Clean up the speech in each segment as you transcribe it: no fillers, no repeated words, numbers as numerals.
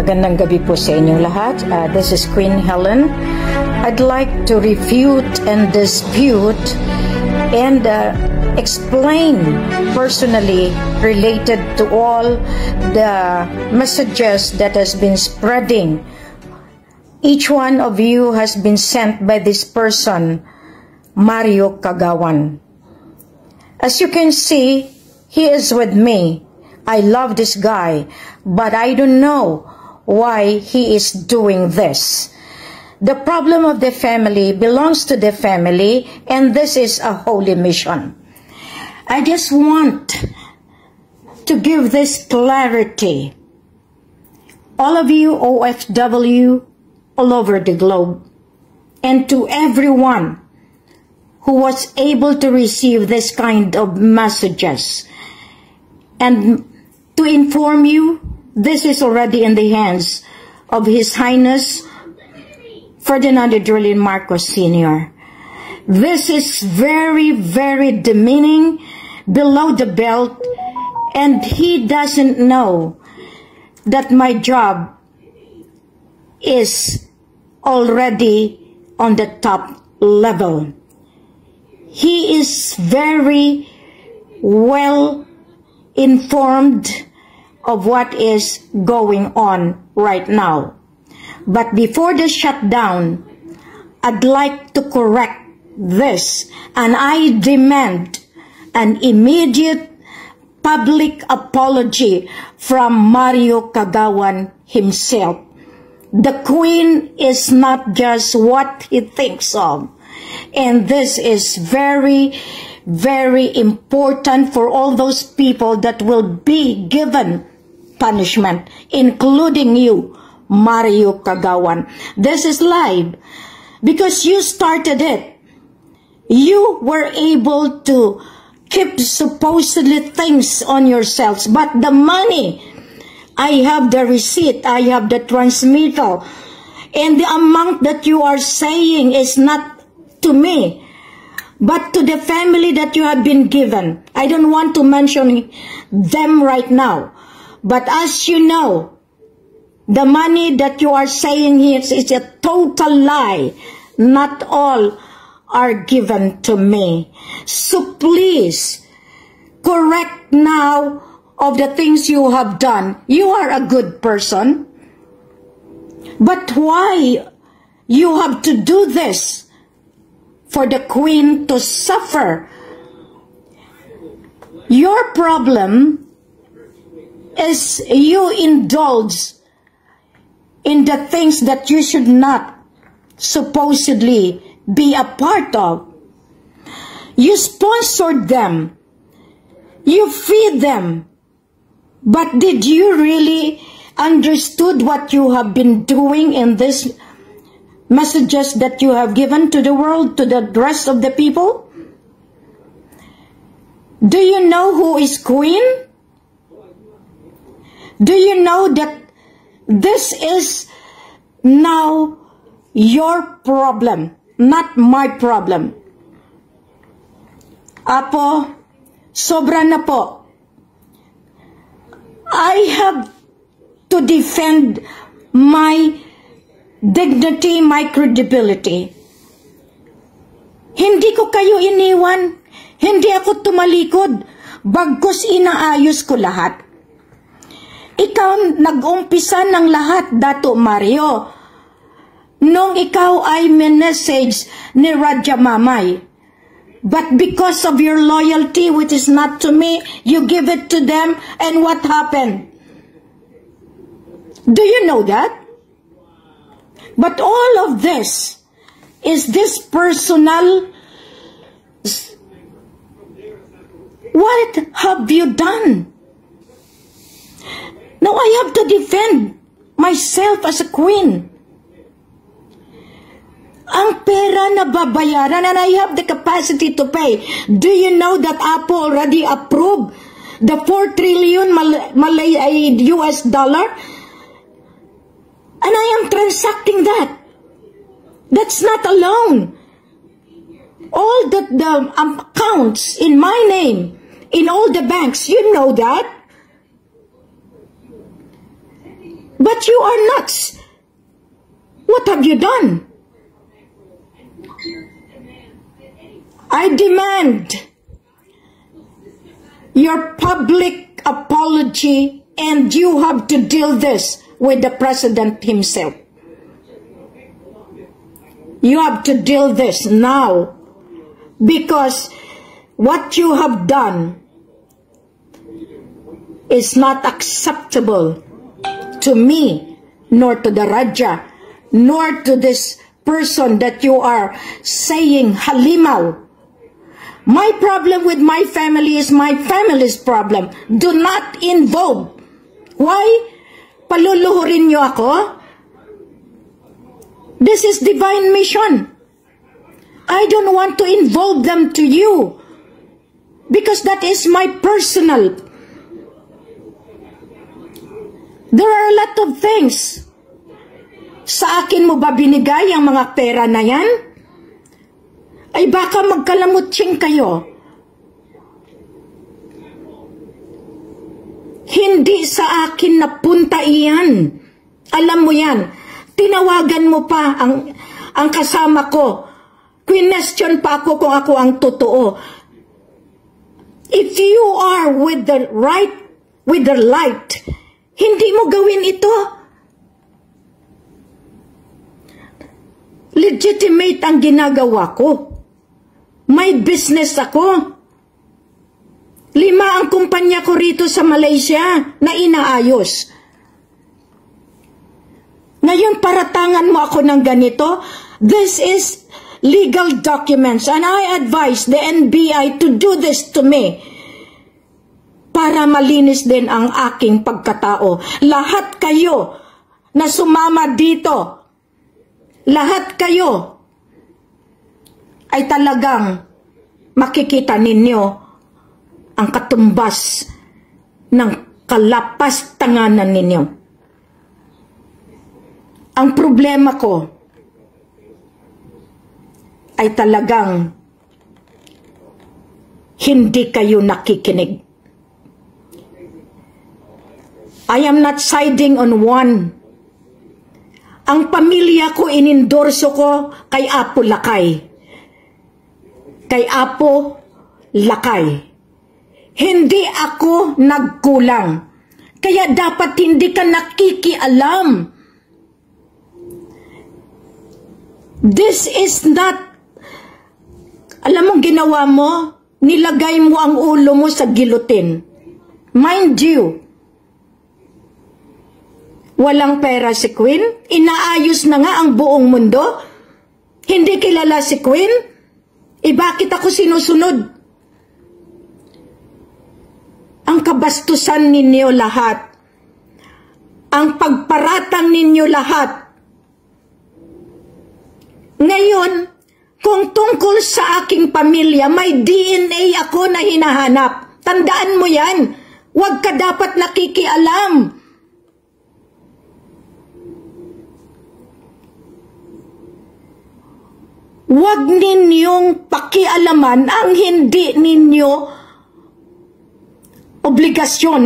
Magandang gabi po sa inyong lahat. This is Queen Helen. I'd like to refute and dispute and explain personally related to all the messages that has been spreading. Each one of you has been sent by this person, Mario Kagawan. As you can see, he is with me. I love this guy, but I don't know why he is doing this. The problem of the family belongs to the family, and this is a holy mission. I just want to give this clarity. All of you OFW all over the globe, and to everyone who was able to receive this kind of messages, and to inform you, this is already in the hands of His Highness Ferdinand Drolin Marcos Sr. This is very, very demeaning, below the belt, and he doesn't know that my job is already on the top level. He is very well informed of what is going on right now. But before the shutdown, I'd like to correct this, and I demand an immediate public apology from Mario Kagawan himself. The Queen is not just what he thinks of, and this is very, very important for all those people that will be given punishment, including you, Mario Kagawan. This is live because you started it. You were able to keep supposedly things on yourselves, but the money, I have the receipt, I have the transmittal, and the amount that you are saying is not to me, but to the family that you have been given. I don't want to mention them right now. But as you know, the money that you are saying here is a total lie. Not all are given to me. So please, correct now of the things you have done. You are a good person. But why you have to do this? For the Queen to suffer. Your problem is you indulge in the things that you should not supposedly be a part of. You sponsored them. You feed them. But did you really understood what you have been doing in this messages that you have given to the world, to the rest of the people? Do you know who is Queen? Do you know that this is now your problem, not my problem? Apo, sobra na po. I have to defend my dignity, my credibility. Hindi ko kayo iniwan. Hindi ako tumalikod. Bagkus inaayos ko lahat. Ikaw nag-umpisa ng lahat, Dato Mario. Nung ikaw ay minessage ni Raja Mamay. But because of your loyalty, which is not to me, you give it to them, and what happened? Do you know that? But all of this, is this personal? What have you done? Now I have to defend myself as a queen. Ang pera na babayaran, and I have the capacity to pay. Do you know that Apple already approved the 4 trillion US dollar? And I am transacting that. That's not alone. All the accounts in my name, in all the banks, you know that. But you are nuts. What have you done? I demand your public apology, and you have to deal this with the president himself. You have to deal this now, because what you have done is not acceptable to me, nor to the Raja, nor to this person that you are saying halimaw. My problem with my family is my family's problem. Do not involve. Why? Paluluhurin niyo ako? This is divine mission. I don't want to involve them to you, because that is my personal. There are a lot of things. Sa akin mo ba binigay ang mga pera na yan? Ay baka magkalamutsing kayo. Hindi sa akin napunta iyan. Alam mo yan. Tinawagan mo pa ang kasama ko. Question pa ako kung ako ang totoo. If you are with the light, hindi mo gawin ito. Legitimate ang ginagawa ko. May business ako. 5 ang kumpanya ko rito sa Malaysia na inaayos. Ngayon, paratangan mo ako ng ganito. This is legal documents, and I advise the NBI to do this to me para malinis din ang aking pagkatao. Lahat kayo na sumama dito, lahat kayo ay talagang makikita ninyo ang katumbas ng kalapastanganan ninyo. Ang problema ko ay talagang hindi kayo nakikinig. I am not siding on one. Ang pamilya ko inendorso ko kay Apo Lakay. Kay Apo Lakay. Hindi ako nagkulang. Kaya dapat hindi ka nakikialam. This is not, alam mo ginawa mo, nilagay mo ang ulo mo sa gilotin. Mind you, walang pera si Queen, inaayos na nga ang buong mundo, hindi kilala si Queen, bakit ako sinusunod? Ang kabastusan ninyo lahat, ang pagparatang ninyo lahat. Ngayon, kung tungkol sa aking pamilya, may DNA ako na hinahanap. Tandaan mo yan. Huwag ka dapat nakikialam. Huwag ninyong pakialaman ang hindi ninyo obligasyon.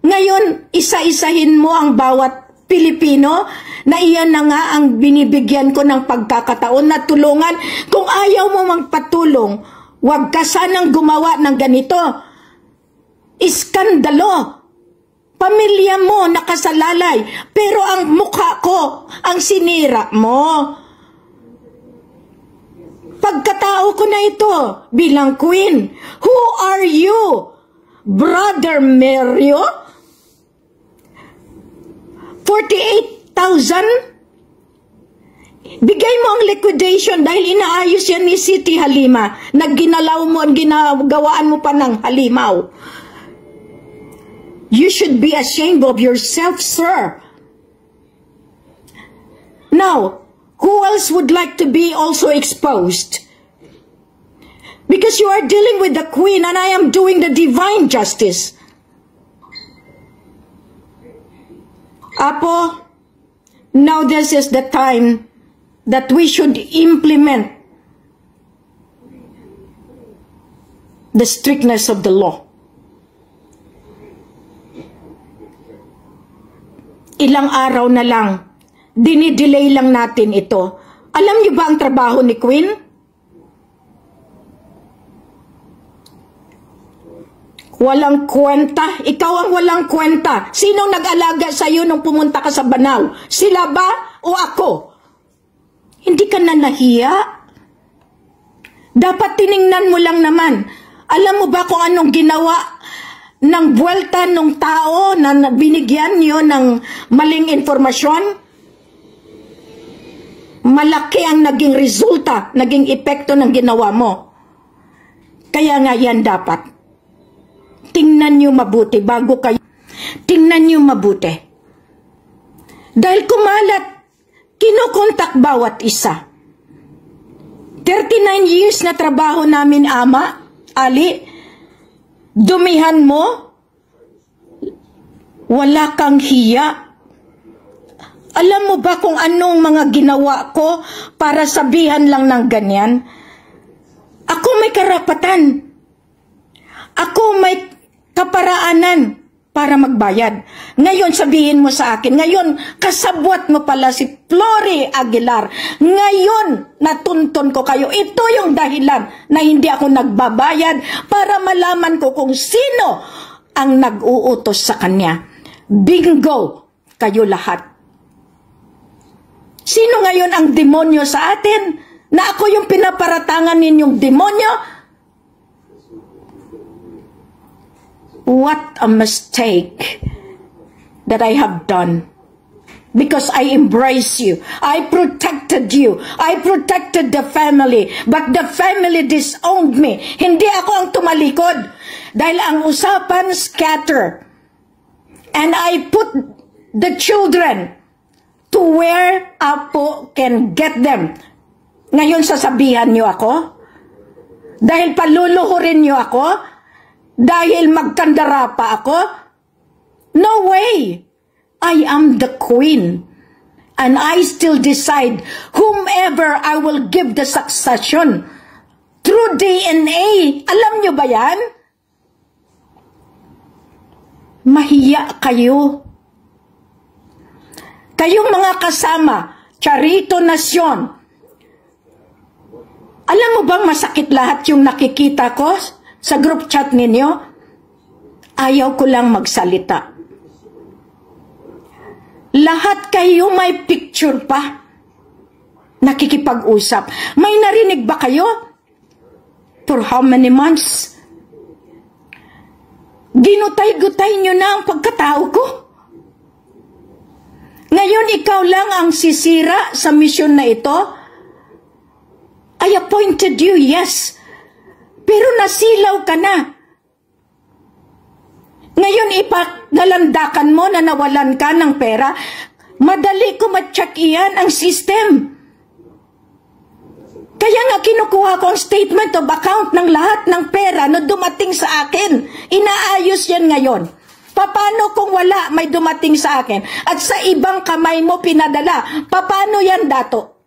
Ngayon, isa-isahin mo ang bawat Pilipino na iyan na nga ang binibigyan ko ng pagkakataon na tulungan. Kung ayaw mo magpatulong, huwag ka sanang gumawa ng ganito. Iskandalo. Pamilya mo nakasalalay, pero ang mukha ko ang sinira mo. Pagkatao ko na ito bilang Queen. Who are you? Brother Mario? 48,000? Bigay mo ang liquidation dahil inaayos yan ni Siti Halima. Nagginalaw mo, ginagawaan mo pa ng halimaw. You should be ashamed of yourself, sir. Now, who else would like to be also exposed? Because you are dealing with the Queen and I am doing the divine justice. Apo, now this is the time that we should implement the strictness of the law. Ilang araw na lang. Dinidelay lang natin ito. Alam niyo ba ang trabaho ni Queen? Walang kwenta. Ikaw ang walang kwenta. Sinong nag-alaga sa'yo nung pumunta ka sa Banao? Sila ba o ako? Hindi ka na nahiya? Dapat tiningnan mo lang naman. Alam mo ba kung anong ginawa ng buwelta ng tao na binigyan niyo ng maling informasyon? Malaki ang naging resulta, naging epekto ng ginawa mo. Kaya nga yan dapat. Tingnan niyo mabuti bago kayo. Tingnan niyo mabuti. Dahil kumalat, kinukontak bawat isa. 39 years na trabaho namin, Ama, Ali, dumihan mo, wala kang hiya. Alam mo ba kung anong mga ginawa ko para sabihan lang ng ganyan? Ako may karapatan. Ako may kaparaanan para magbayad. Ngayon sabihin mo sa akin, ngayon kasabwat mo pala si Flory Aguilar. Ngayon natuntun ko kayo. Ito yung dahilan na hindi ako nagbabayad para malaman ko kung sino ang nag-uutos sa kanya. Bingo! Kayo lahat. Sino ngayon ang demonyo sa atin? Na ako yung pinaparatangan ninyong demonyo? What a mistake that I have done. Because I embrace you. I protected you. I protected the family. But the family disowned me. Hindi ako ang tumalikod. Dahil ang usapan scatter. And I put the children to where Apo can get them. Ngayon sasabihan niyo ako? Dahil paluluhurin niyo ako? Dahil magkandara pa ako? No way! I am the queen. And I still decide whomever I will give the succession. Through DNA. Alam niyo ba yan? Mahiya kayo. Kayong mga kasama, Charito Nasyon, alam mo bang masakit lahat yung nakikita ko sa group chat ninyo? Ayaw ko lang magsalita. Lahat kayo may picture pa. Nakikipag-usap. May narinig ba kayo? For how many months? Ginutay-gutay nyo na ang pagkatao ko. Ngayon, ikaw lang ang sisira sa misyon na ito. I appointed you, yes. Pero nasilaw ka na. Ngayon, nalandakan mo na nawalan ka ng pera. Madali ko ma-check iyan ang system. Kaya nga kinukuha ko ang statement of account ng lahat ng pera na dumating sa akin. Inaayos yan ngayon. Paano kung wala may dumating sa akin at sa ibang kamay mo pinadala? Paano yan, Dato?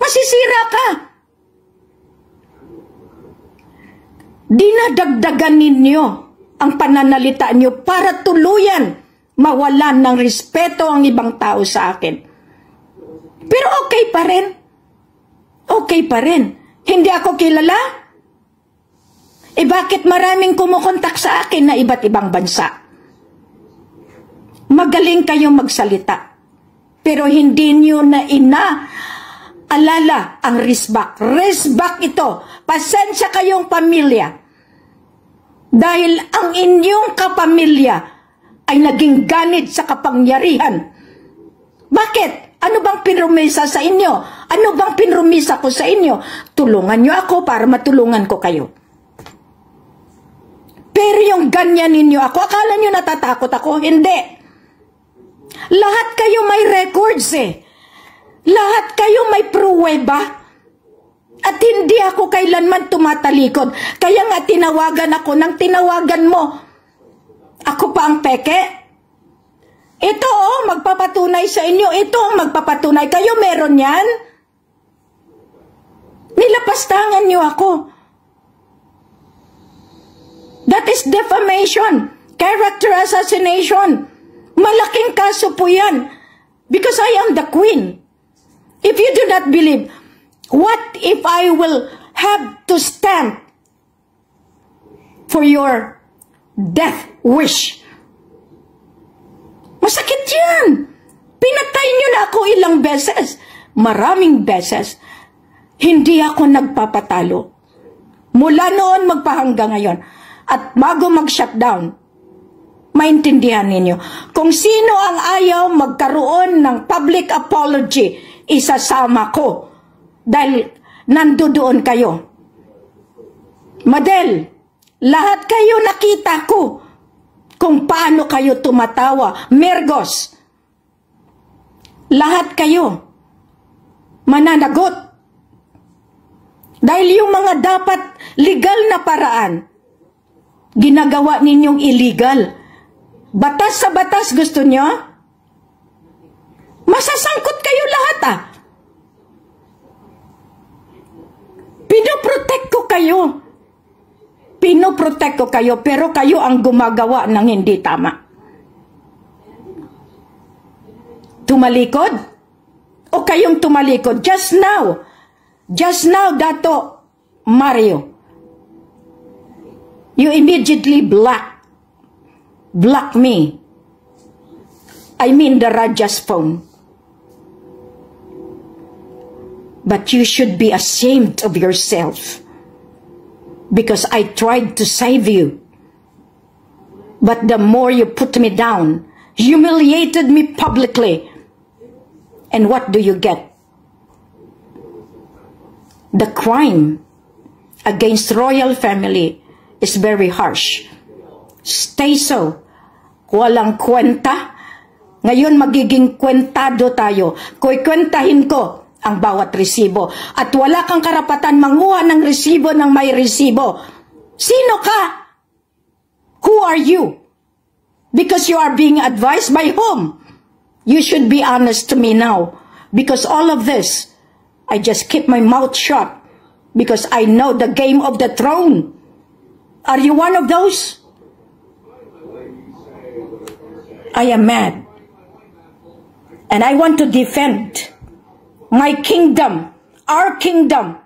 Masisira ka. Dinadagdagan ninyo ang pananalita nyo para tuluyan mawalan ng respeto ang ibang tao sa akin. Pero okay pa rin. Okay pa rin. Hindi ako kilala? Bakit maraming kumukontak sa akin na iba't ibang bansa? Magaling kayong magsalita. Pero hindi nyo na alala ang risbak. Risbak ito. Pasensya kayong pamilya. Dahil ang inyong kapamilya ay naging ganid sa kapangyarihan. Bakit? Ano bang pinrumisa sa inyo? Ano bang pinrumisa ko sa inyo? Tulungan nyo ako para matulungan ko kayo. Pero yung ganyan ninyo ako, akala nyo natatakot ako? Hindi. Lahat kayo may records eh. Lahat kayo may pruweba. At hindi ako kailanman tumatalikod. Kaya nga tinawagan ako ng tinawagan mo. Ako pa ang peke? Ito magpapatunay sa inyo. Ito ang magpapatunay. Kayo meron yan? Nilapastangan nyo ako. That is defamation. Character assassination. Malaking kaso po yan. Because I am the queen. If you do not believe, what if I will have to stand for your death wish? Masakit yan. Pinatay niyo na ako ilang beses. Maraming beses. Hindi ako nagpapatalo. Mula noon magpahanggang ngayon. At bago mag-shutdown, maintindihan ninyo, kung sino ang ayaw magkaroon ng public apology, isasama ko. Dahil nandoon kayo. Madel, lahat kayo nakita ko kung paano kayo tumatawa. Mergos, lahat kayo mananagot. Dahil yung mga dapat legal na paraan, ginagawa ninyong illegal. Batas sa batas gusto nyo? Masasangkot kayo lahat Pinoprotect ko kayo. Pinoprotect ko kayo, pero kayo ang gumagawa ng hindi tama. Tumalikod? O kayong tumalikod? Just now, Dato Mario, you immediately block me. I mean the Raja's phone. But you should be ashamed of yourself. Because I tried to save you. But the more you put me down, humiliated me publicly. And what do you get? The crime against royal family is very harsh. Stay so. Walang kwenta. Ngayon magiging kwentado tayo. Kwentahin ko ang bawat resibo. At wala kang karapatan manguha ng resibo ng may resibo. Sino ka? Who are you? Because you are being advised by whom? You should be honest to me now. Because all of this, I just keep my mouth shut. Because I know the game of the throne. Are you one of those? I am mad. And I want to defend my kingdom, our kingdom.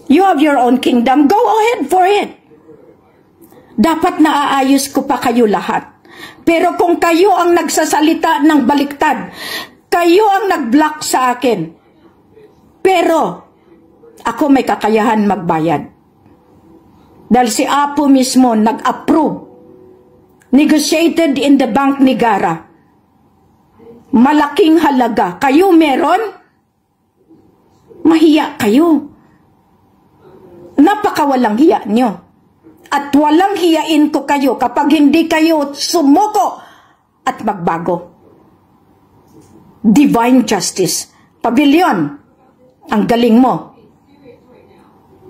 You have your own kingdom. Go ahead for it. Dapat naaayos ko pa kayo lahat. Pero kung kayo ang nagsasalita ng baliktad, kayo ang nag-block sa akin. Pero ako may kakayahan magbayad. Dahil si Apo mismo nag-approve. Negotiated in the Bank ni Gara. Malaking halaga. Kayo meron? Mahiya kayo. Napakawalang hiya nyo. At walang hiyain ko kayo kapag hindi kayo sumuko at magbago. Divine justice. Pavilion. Ang galing mo.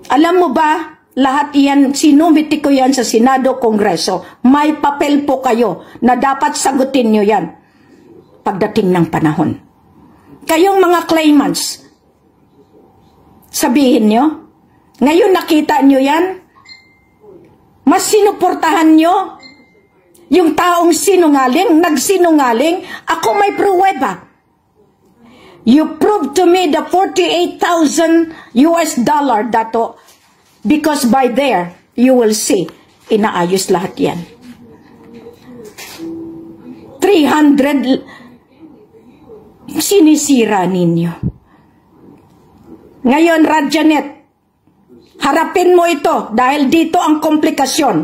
Alam mo ba, lahat iyan, sinumiti ko yan sa Senado, Kongreso. May papel po kayo na dapat sagutin nyo yan pagdating ng panahon. Kayong mga claimants, sabihin nyo, ngayon nakita nyo yan, mas sinuportahan nyo yung taong sinungaling, nagsinungaling, ako may pruweba. You proved to me the $48,000 Dato, because by there, you will see, inaayos lahat yan. 300 sinisira ninyo. Ngayon, Radjanet, harapin mo ito dahil dito ang komplikasyon.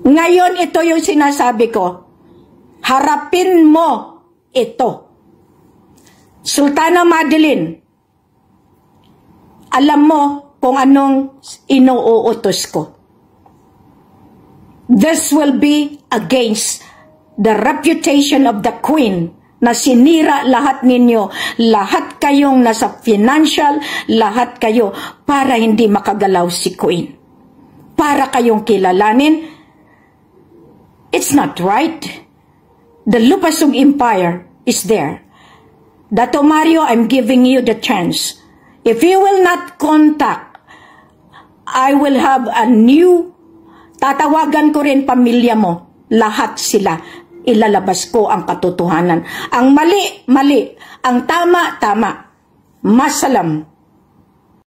Ngayon, ito yung sinasabi ko. Harapin mo ito. Sultana Madeline, alam mo kung anong inuutos ko. This will be against the reputation of the Queen na sinira lahat ninyo, lahat kayong nasa financial, lahat kayo, para hindi makagalaw si Queen. Para kayong kilalanin, it's not right. The Lupasug Empire is there. Dato Mario, I'm giving you the chance. If you will not contact, I will have a new, tatawagan ko rin pamilya mo. lahat sila. Ilalabas ko ang katotohanan. Ang mali, mali. Ang tama, tama. Masalam.